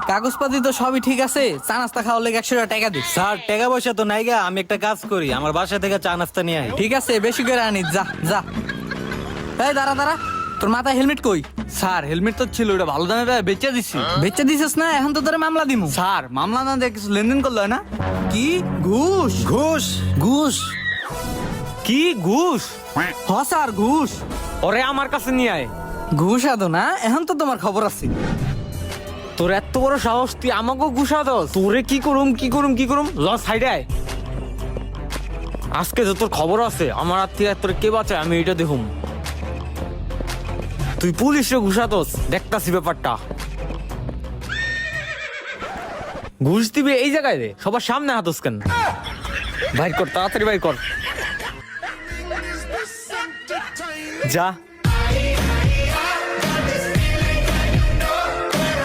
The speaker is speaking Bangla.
কাগজপাতি তো সবই ঠিক আছে, চা নাস্তা খাওয়ার লেগে 100 টাকা দিস। স্যার টাকা পয়সা তো নাই গা, আমি একটা কাজ করি, আমার বাসা থেকে চা নাস্তা নিয়ে আই। ঠিক আছে, বেশি করে আনিস, যা যা। এই দাঁড়া দাঁড়া, তোর মাথায় হেলমেট কই? স্যার হেলমেট তো ছিল, ওটা ভালো দামে বেচে দিছি। বেচে দিছিস না? এখন তো তোরে মামলা দিমু। স্যার মামলা না দিয়ে কিছু লেনদেন করলো হয় না? কি ঘুষ? ঘুষ ঘুষ কি ঘুষ? হ স্যার, ঘুষ। ওরে আমার কাছে নিয়ে আয়। ঘুষ আদো না, এখন তো তোমার খবর আছে। তোর এত বড় সাহস, তুই আমাকেও ঘুষা দোস? তোরে কি করুম ল সাইডে আয়। আজকে তো তোর খবর আছে, আমার আত্মীয় তোরে কে বাঁচায় আমি এটা দেখুম। তুই পুলিশে ঘুষা দোস, দেখতাছি ব্যাপারটা। ঘুষ দিবি এই জায়গায় রে, সবার সামনে হাতস কেন? বাইর কর, তাড়াতাড়ি বাইর কর। যা